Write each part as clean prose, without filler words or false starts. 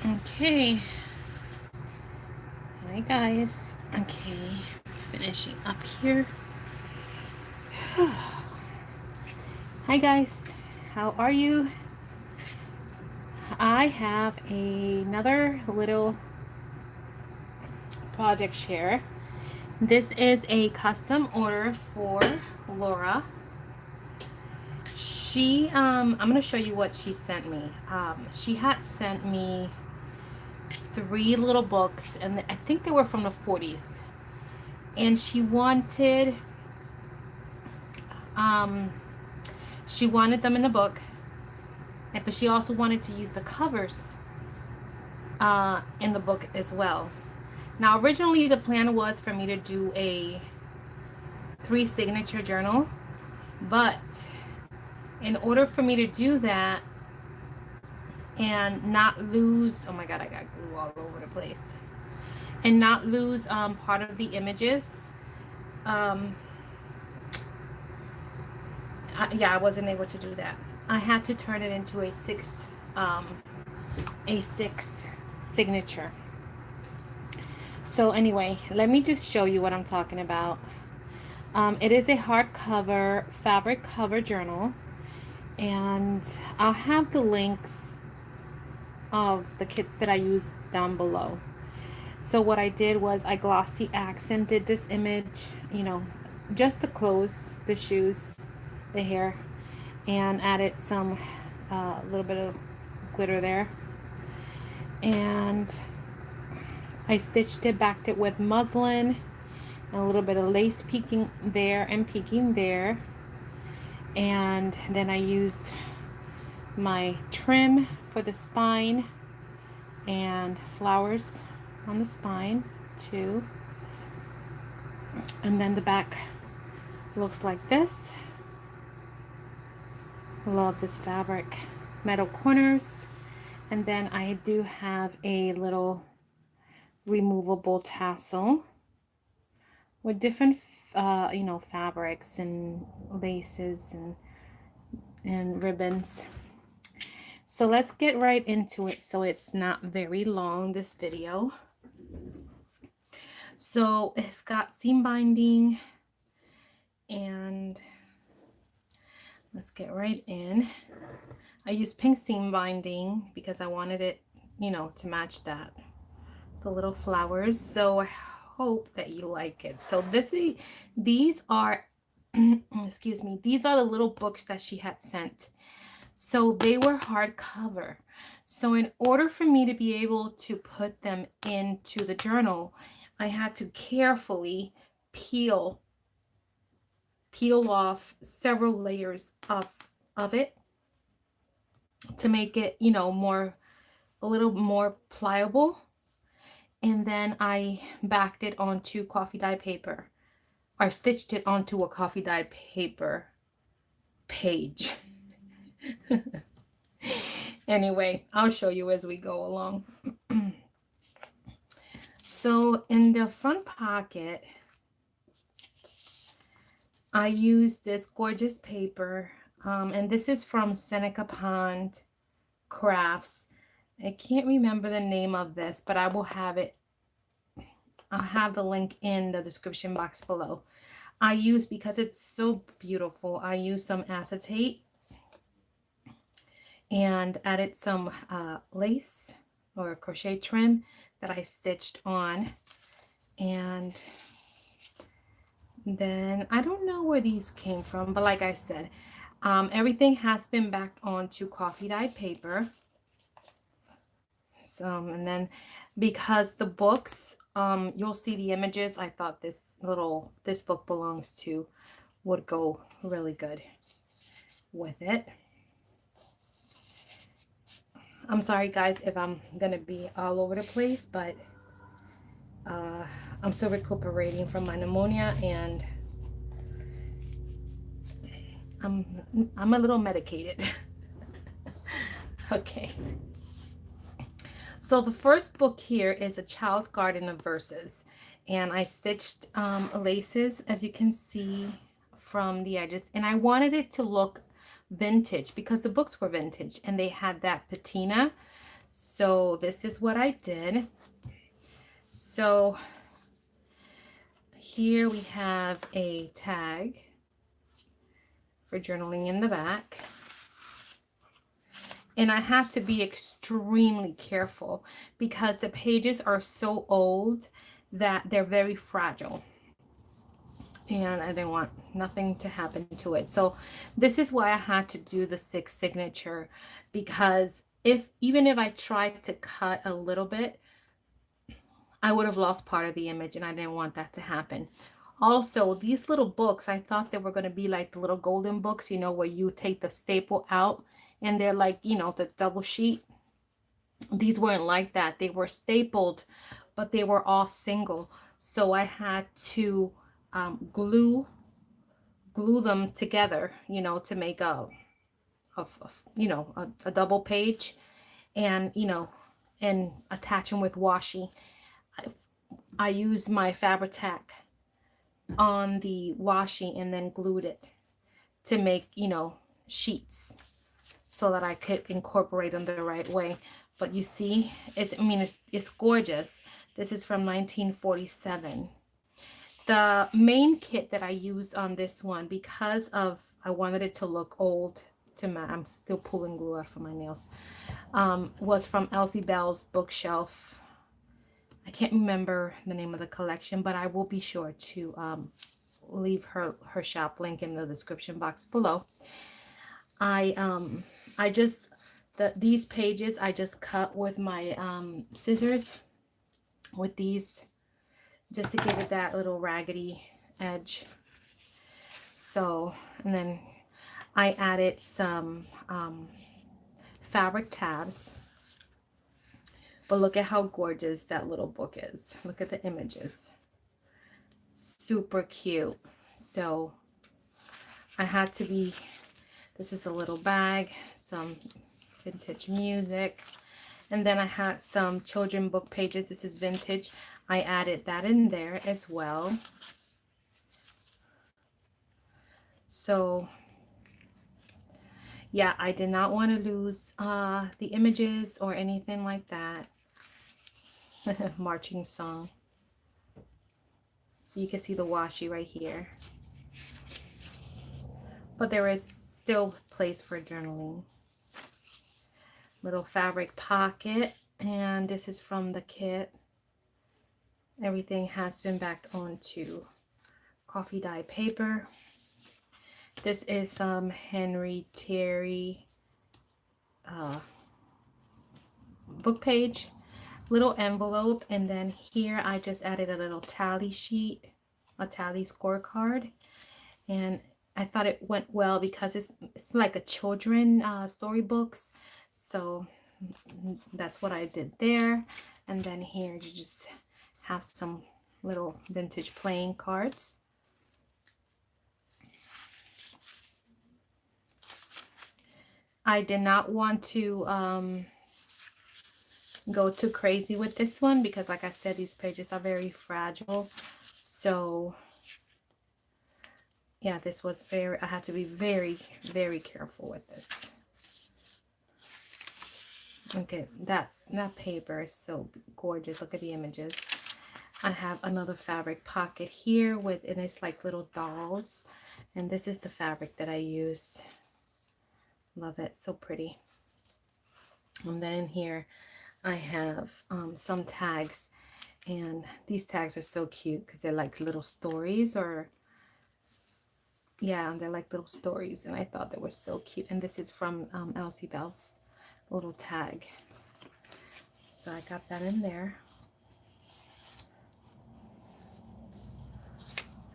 Okay, hi guys. Okay, finishing up here. Hi guys, how are you? I have another little project share. This is a custom order for Laura. I'm gonna show you what she sent me. She had sent me three little books, and I think they were from the 40s. And um, she wanted them in the book, but she also wanted to use the covers in the book as well. Now, originally the plan was for me to do a 3 signature journal, but in order for me to do that and not lose, oh my god, I got glue all over the place, and not lose part of the images, um, I wasn't able to do that. I had to turn it into a 6 signature. So anyway, let me just show you what I'm talking about. It is a hardcover fabric cover journal, and I'll have the links of the kits that I use down below. So what I did was I glossy accented this image, just the clothes, the shoes, the hair, and added some little bit of glitter there. And I stitched it, backed it with muslin, and a little bit of lace peeking there and peeking there. And then I used my trim for the spine and flowers on the spine too. And then the back looks like this. Love this fabric. Metal corners. And then I do have a little removable tassel with different fabrics and laces and ribbons. So let's get right into it so it's not very long, this video. So it's got seam binding, and let's get right in. I used pink seam binding because I wanted it, to match that, the little flowers. So I hope that you like it. So these are, excuse me, these are the little books that she had sent. So they were hardcover. So in order for me to be able to put them into the journal, I had to carefully peel off several layers of it to make it, a little more pliable. And then I backed it onto coffee dye paper, or stitched it onto a coffee dye paper page. Anyway, I'll show you as we go along. So in the front pocket, I used this gorgeous paper, and this is from Seneca Pond Crafts. I can't remember the name of this, but I will have it. I'll have the link in the description box below. I use, because it's so beautiful, I use some acetate and added some lace or crochet trim that I stitched on. And then I don't know where these came from, but like I said, everything has been backed onto coffee dyed paper. So, and then because the books, you'll see the images, I thought this book belongs to would go really good with it. I'm sorry guys if I'm gonna be all over the place, but I'm still recuperating from my pneumonia, and I'm a little medicated. Okay. So the first book here is A Child's Garden of Verses, and I stitched laces, as you can see from the edges, and I wanted it to look vintage because the books were vintage and they had that patina. So this is what I did. So here we have a tag for journaling in the back. And I have to be extremely careful because the pages are so old that they're very fragile. And I didn't want nothing to happen to it. So this is why I had to do the 6 signature, because even if I tried to cut a little bit, I would have lost part of the image, and I didn't want that to happen. Also, these little books, I thought they were going to be like the little golden books, you know, where you take the staple out and they're like, you know, the double sheet. These weren't like that. They were stapled, but they were all single. So I had to glue them together, you know, to make a double page, and, you know, and attach them with washi. I used my Fabri-Tac on the washi and then glued it to make, you know, sheets so that I could incorporate them the right way. But you see, it's gorgeous. This is from 1947. The main kit that I used on this one, because of I wanted it to look old to I'm still pulling glue out for my nails, was from Elsie Bell's bookshelf. I can't remember the name of the collection, but I will be sure to leave her shop link in the description box below. These pages I just cut with my scissors with these, just to give it that little raggedy edge. So, and then I added some fabric tabs. But look at how gorgeous that little book is. Look at the images. Super cute. So I had to be, this is a little bag, some vintage music. And then I had some children book pages. This is vintage. I added that in there as well. So yeah, I did not want to lose the images or anything like that. Marching song. So you can see the washi right here. But there is still place for journaling. Little fabric pocket. And this is from the kit. Everything has been backed onto coffee dye paper. This is some Henry Terry book page. Little envelope, and then here I just added a little tally sheet, a tally scorecard, and I thought it went well because it's like a children storybooks, so that's what I did there. And then here you just have some little vintage playing cards. I did not want to go too crazy with this one because, like I said, these pages are very fragile. So yeah, this was I had to be very, very careful with this. Okay, that paper is so gorgeous. Look at the images. I have another fabric pocket here and it's like little dolls, and this is the fabric that I used. Love it, so pretty. And then here I have some tags, and these tags are so cute because they're like little stories, or yeah, they're like little stories, and I thought they were so cute. And this is from Elsie Bell's little tag, so I got that in there.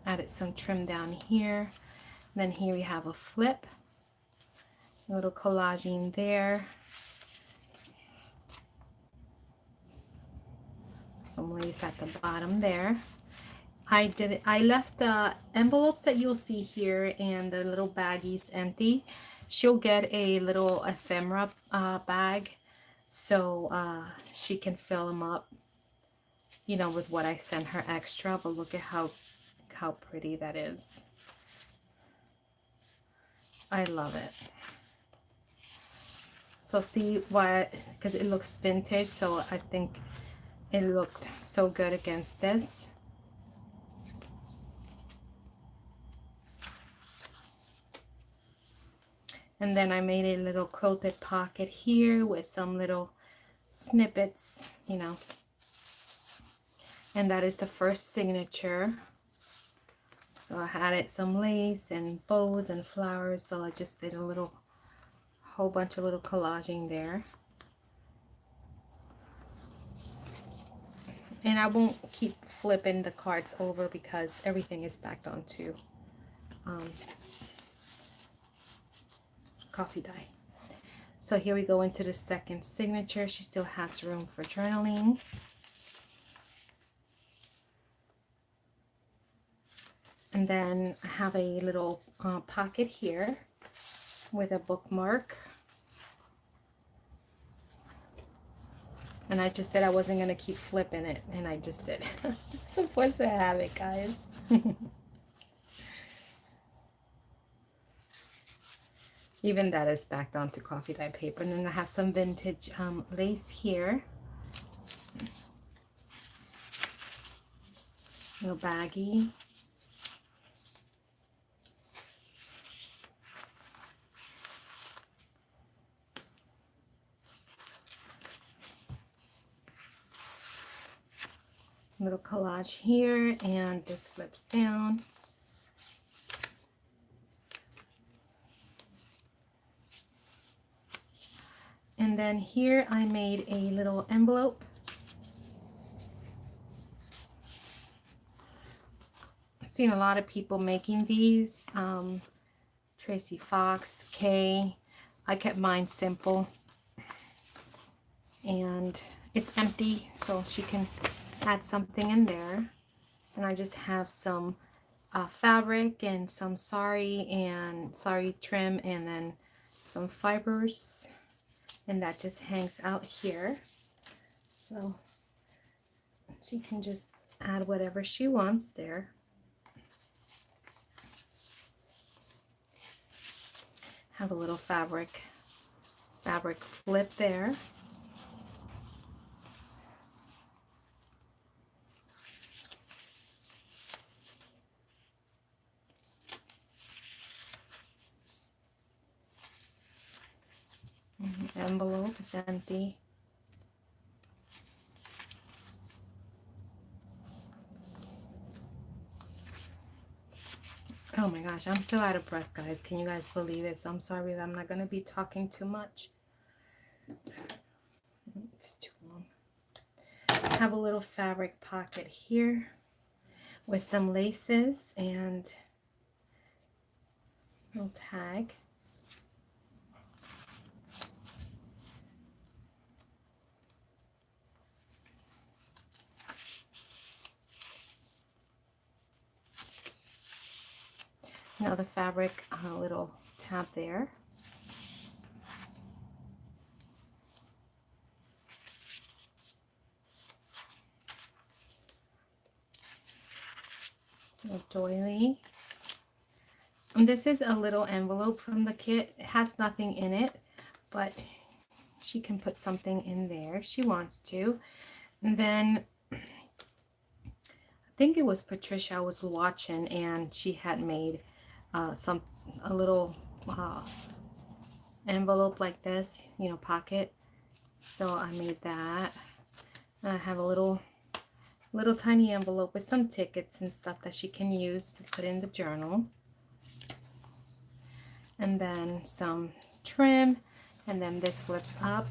Added some trim down here. And then here we have a flip, a little collaging there. Some lace at the bottom there. I left the envelopes that you'll see here and the little baggies empty. She'll get a little ephemera bag, so she can fill them up, you know, with what I sent her extra. But look at how pretty that is. I love it. So see what, because it looks vintage, so I think it looked so good against this. And then I made a little quilted pocket here with some little snippets, you know. And that is the first signature. So I added some lace and bows and flowers, so I just did a whole bunch of little collaging there. And I won't keep flipping the cards over because everything is backed onto coffee dye. So here we go into the second signature. She still has room for journaling. And then I have a little pocket here with a bookmark. And I just said I wasn't going to keep flipping it, and I just did. So what's the habit, guys? Even that is backed onto coffee dye paper. And then I have some vintage lace here. Little baggy. Little collage here, and this flips down. And then here I made a little envelope. I've seen a lot of people making these. Tracy Fox, Kay. I kept mine simple. And it's empty, so she can add something in there. And I just have some fabric and some sari trim, and then some fibers, and that just hangs out here. So she can just add whatever she wants there. Have a little fabric flip there. Envelope is empty. Oh my gosh, I'm so out of breath, guys. Can you guys believe it? So I'm sorry that I'm not going to be talking too much. It's too long. I have a little fabric pocket here with some laces and a little tag. Another fabric, a little tab there. A doily. And this is a little envelope from the kit. It has nothing in it, but she can put something in there if she wants to. And then I think it was Patricia I was watching, and she had made a little envelope like this, you know, pocket. So I made that. And I have a little tiny envelope with some tickets and stuff that she can use to put in the journal. And then some trim, and then this flips up.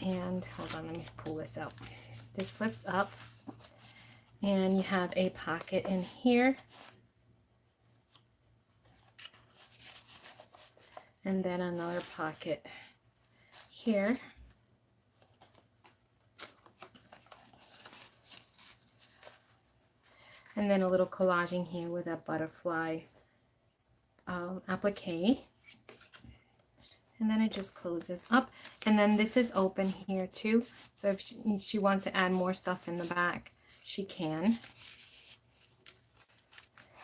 And hold on, let me pull this out. This flips up, and you have a pocket in here. And then another pocket here. And then a little collaging here with a butterfly applique. And then it just closes up. And then this is open here too. So if she wants to add more stuff in the back, she can.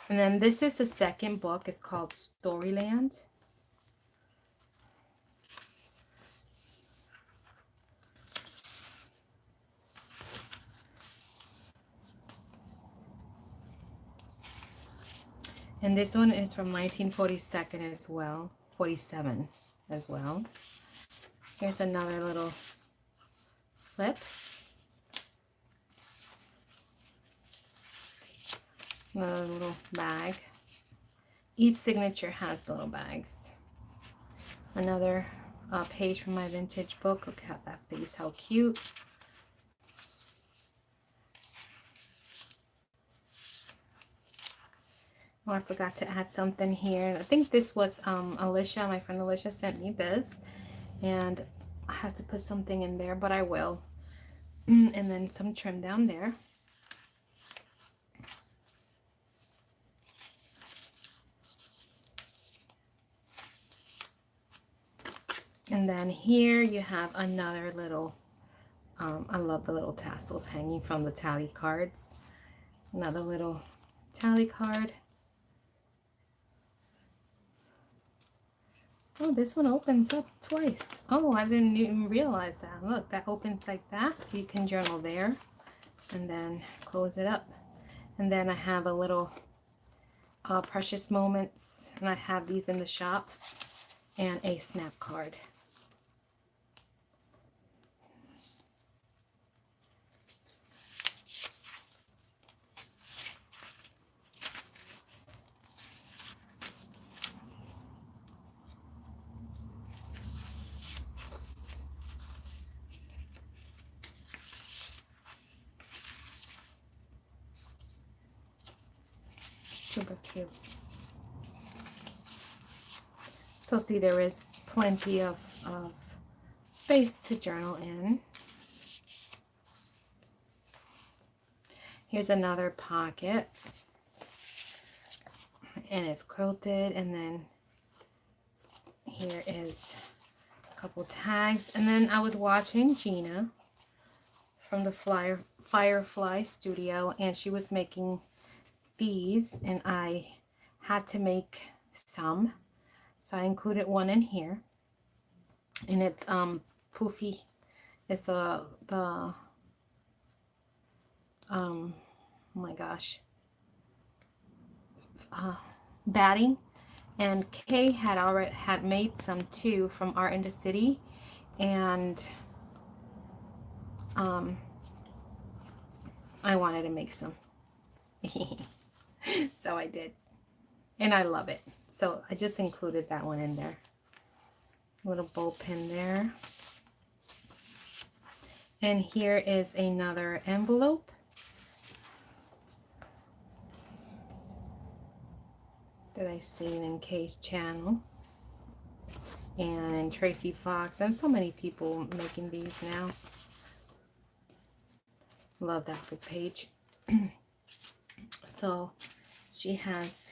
And then this is the second book. It's called Storyland. And this one is from 1947 as well. 47 as well. Here's another little flip. Another little bag. Each signature has little bags. Another page from my vintage book. Look at that face, how cute. Oh, I forgot to add something here. I think this was Alicia, my friend Alicia sent me this. And I have to put something in there, but I will. And then some trim down there. And then here you have another little, I love the little tassels hanging from the tally cards. Another little tally card. Oh, this one opens up twice. Oh, I didn't even realize that. Look, that opens like that, so you can journal there. And then close it up. And then I have a little Precious Moments. And I have these in the shop. And a snap card. Super cute. So see, there is plenty of space to journal in. Here's another pocket. And it's quilted. And then here is a couple tags. And then I was watching Gina from the Firefly Studio. And she was making these. And I had to make some. So I included one in here. And it's poofy. It's oh my gosh, batting. And Kay had made some too from Art in the City, and I wanted to make some. So I did, and I love it. So I just included that one in there. Little bow pin there. And here is another envelope. That I seen in Kay's channel. And Tracy Fox. And so many people making these now. Love that book page. So she has,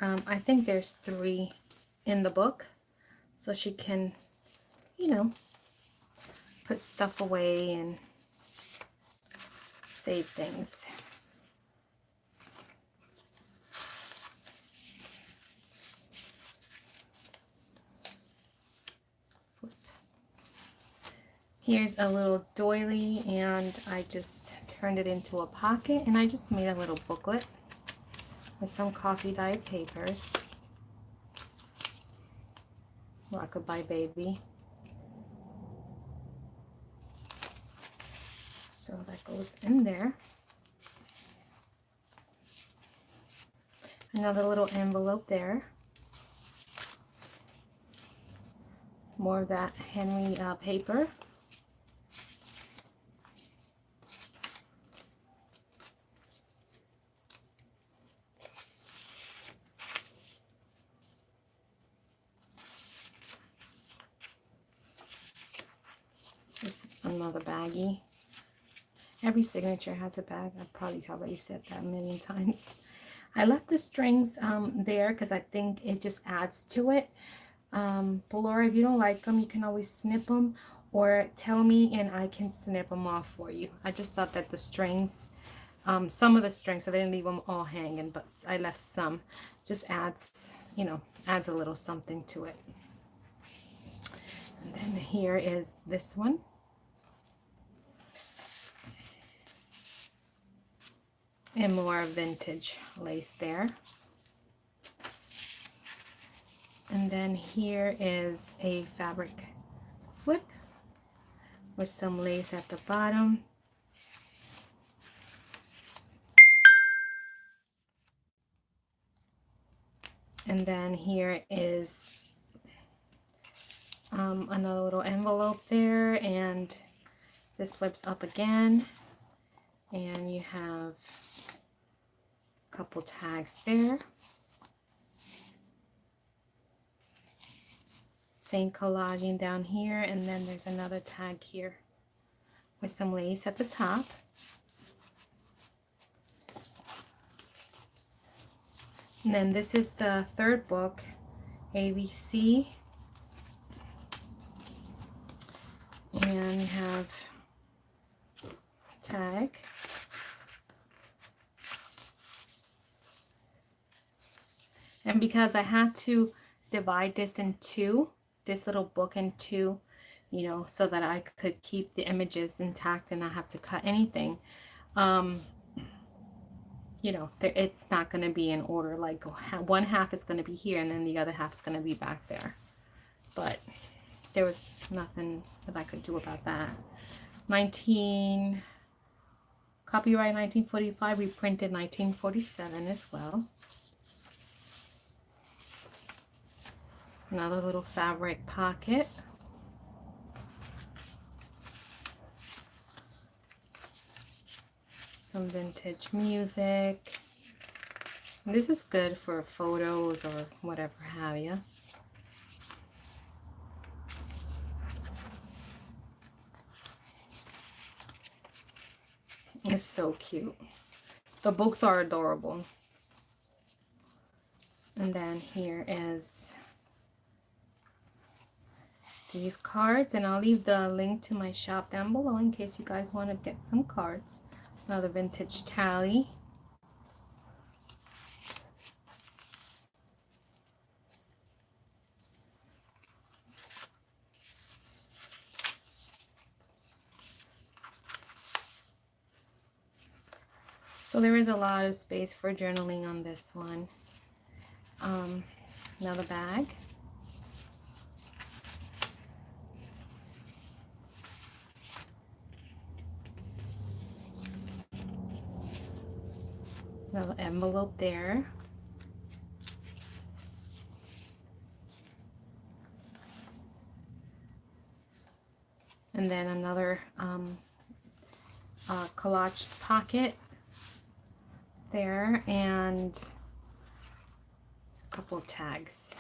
I think there's 3 in the book. So she can, you know, put stuff away and save things. Here's a little doily, and I just turned it into a pocket, and I just made a little booklet with some coffee dyed papers. Rockabye Baby. So that goes in there. Another little envelope there. More of that Henry paper. This is another baggie. Every signature has a bag. I've probably already said that a million times. I left the strings there because I think it just adds to it. But Laura, if you don't like them, you can always snip them or tell me and I can snip them off for you. I just thought that the strings, some of the strings, I didn't leave them all hanging, but I left some. Just adds, you know, adds a little something to it. And then here is this one. And more vintage lace there. And then here is a fabric flip with some lace at the bottom. And then here is another little envelope there, and this flips up again, and you have a couple tags there. Same collaging down here, and then there's another tag here with some lace at the top. And then this is the third book, ABC. And you have tag. And because I had to divide this in two, this little book in two, you know, so that I could keep the images intact and not have to cut anything, you know, it's not going to be in order. Like one half is going to be here and then the other half is going to be back there. But there was nothing that I could do about that. Copyright 1945, we printed 1947 as well. Another little fabric pocket. Some vintage music. And this is good for photos or whatever have you. It's so cute. The books are adorable. And then here is these cards, and I'll leave the link to my shop down below in case you guys want to get some cards. Another vintage tally. So there is a lot of space for journaling on this one. Another bag. Another envelope there. And then another collaged pocket there, and a couple of tags.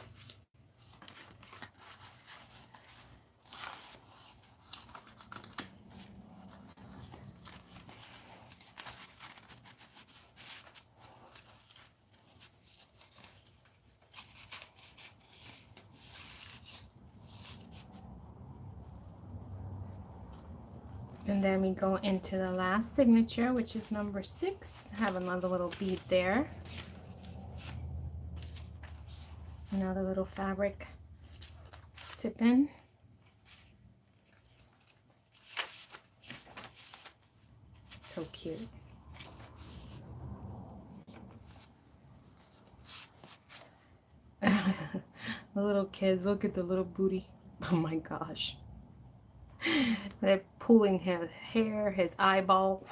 And then we go into the last signature, which is number 6. Have another little bead there. Another little fabric tip-in. So cute. The little kids, look at the little booty. Oh my gosh. They're pulling his hair, his eyeball.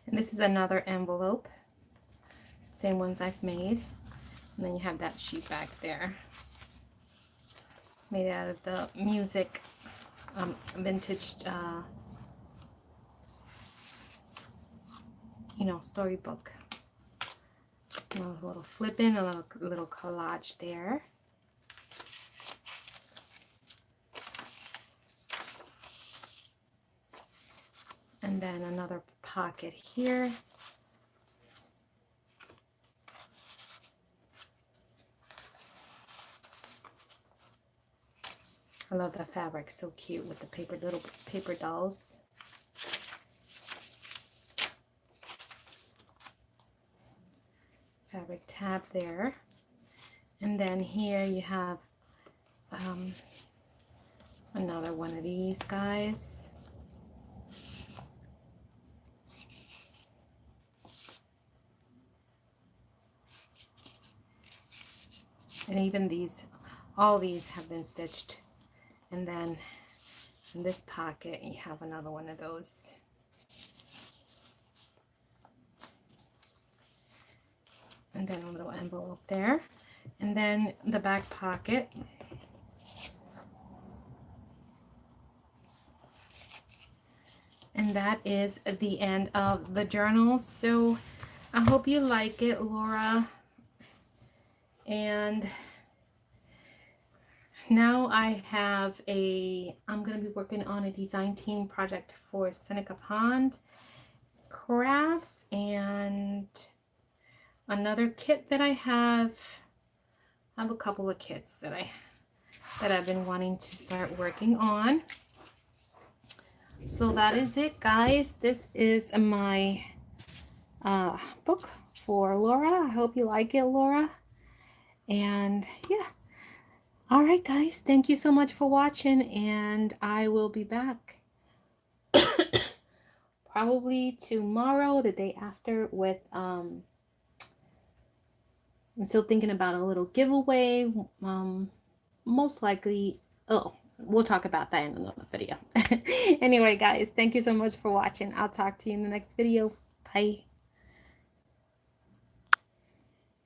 And this is another envelope. Same ones I've made. And then you have that sheet back there. Made out of the music, vintage, you know, storybook. Another little flip in, a little collage there. And then another pocket here. I love that fabric, so cute with the little paper dolls. Fabric tab there. And then here you have another one of these guys. And even these, all these have been stitched. And then in this pocket, you have another one of those. And then a little envelope there. And then the back pocket. And that is the end of the journal. So I hope you like it, Laura. And now I have I'm going to be working on a design team project for Seneca Pond Crafts, and another kit that I have a couple of kits that I've been wanting to start working on. So that is it, guys. This is my book for Laura. I hope you like it, Laura. And yeah. All right, guys. Thank you so much for watching, and I will be back probably tomorrow, the day after, with I'm still thinking about a little giveaway. Most likely, we'll talk about that in another video. Anyway, guys, thank you so much for watching. I'll talk to you in the next video. Bye.